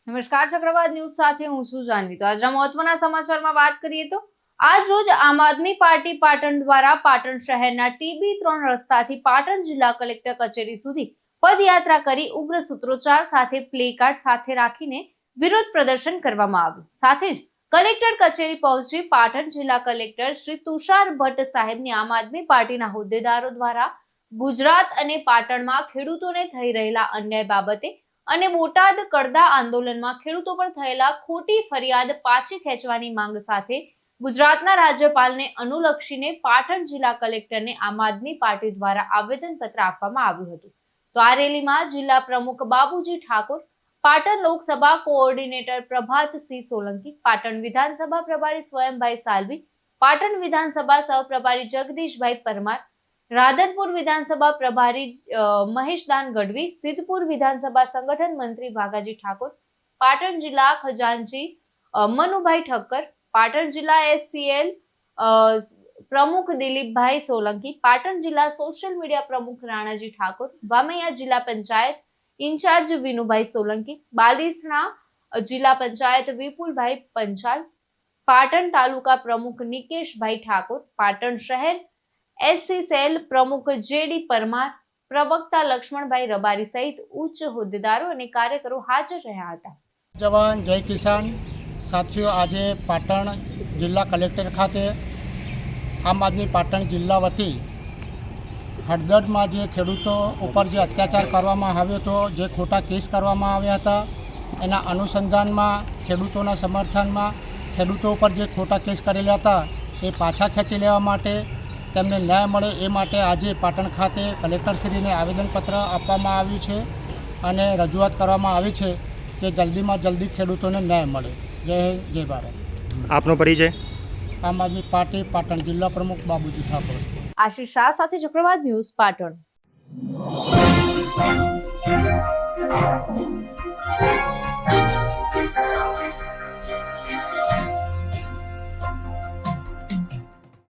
નમસ્કાર, ચક્રવાત ન્યૂઝ સાથે હું છું જાનવી। તો આજના મહત્વના સમાચારમાં વાત કરીએ તો આજ રોજ આમ આદમી પાર્ટી પાટણ દ્વારા પાટણ શહેરના TB3 રસ્તાથી પાટણ જિલ્લા કલેક્ટર કચેરી સુધી પદયાત્રા કરી ઉગ્ર સૂત્રોચ્ચાર સાથે પ્લેકાર્ડ સાથે રાખીને વિરોધ પ્રદર્શન કરવામાં આવ્યું। સાથે જ કલેક્ટર કચેરી પહોંચી પાટણ જિલ્લા કલેક્ટર શ્રી તુષાર ભટ્ટ સાહેબની આમ આદમી પાર્ટીના હોદ્દેદારો દ્વારા ગુજરાત અને પાટણમાં ખેડૂતોને થઈ રહેલા અન્યાય બાબતે અને બોટાદ કડદા આંદોલનમાં ખેડૂતો પર થયેલા ખોટી ફરિયાદ પાછી ખેંચવાની માંગ સાથે ગુજરાતના રાજ્યપાલને અનુલક્ષીને પાટણ જિલ્લા કલેક્ટરને આમ આદમી પાર્ટી દ્વારા આવેદનપત્ર આપવામાં આવ્યું હતું। તો આ રેલીમાં જિલ્લા પ્રમુખ બાબુજી ઠાકોર, પાટણ લોકસભા કોઓર્ડિનેટર પ્રભાતસિંહ સોલંકી, પાટણ વિધાનસભા પ્રભારી સ્વયંભાઈ સાલવી, પાટણ વિધાનસભા સહપ્રભારી જગદીશભાઈ પરમાર, રાધનપુર વિધાનસભા પ્રભારી મહેશદાન ગઢવી, સિદ્ધપુર વિધાનસભા સંગઠન મંત્રી ભાગાજી ઠાકોર, પાટણ જિલ્લા ખજાનચી મનુભાઈ ઠક્કર, પાટણ જિલ્લા SCL પ્રમુખ દિલીપભાઈ સોલંકી, પાટણ જિલ્લા સોશિયલ મીડિયા પ્રમુખ રાણાજી ઠાકોર, વામૈયા જિલ્લા પંચાયત ઇન્ચાર્જ વિનુભાઈ સોલંકી, બાલીસણા જિલ્લા પંચાયત વિપુલભાઈ પંચાલ, પાટણ તાલુકા પ્રમુખ નિકેશભાઈ ઠાકોર, પાટણ શહેર SC સેલ પ્રમુખ JD પરમાર, પ્રવક્તા લક્ષ્મણભાઈ રબારી સહિત ઉચ્ચ હોદ્દેદારો અને કાર્યકરો હાજર રહ્યા હતા। જવાન જય કિસાન સાથીઓ, આજે પાટણ જિલ્લા કલેક્ટર ખાતે આમ આદમી પાટણ જિલ્લા વતી હળદરમાં જે ખેડૂતો ઉપર જે અત્યાચાર કરવામાં આવ્યો હતો, જે ખોટા કેસ કરવામાં આવ્યા હતા, એના અનુસંધાનમાં ખેડૂતોના સમર્થનમાં ખેડૂતો ઉપર જે ખોટા કેસ કરેલા હતા એ પાછા ખેંચી લેવા માટે, તેમને ન્યાય મળે એ માટે આજે પાટણ ખાતે કલેક્ટરશ્રીને આવેદનપત્ર આપવામાં આવ્યું છે અને રજૂઆત કરવામાં આવી છે કે જલ્દીમાં જલ્દી ખેડૂતોને ન્યાય મળે। જય હિન્દ, જય ભારત। આપનો પરિચય? આમ આદમી પાર્ટી પાટણ જિલ્લા પ્રમુખ બાબુજી ઠાકોર। આશીષ શાહ સાથે ચક્રવાત ન્યૂઝ, પાટણ।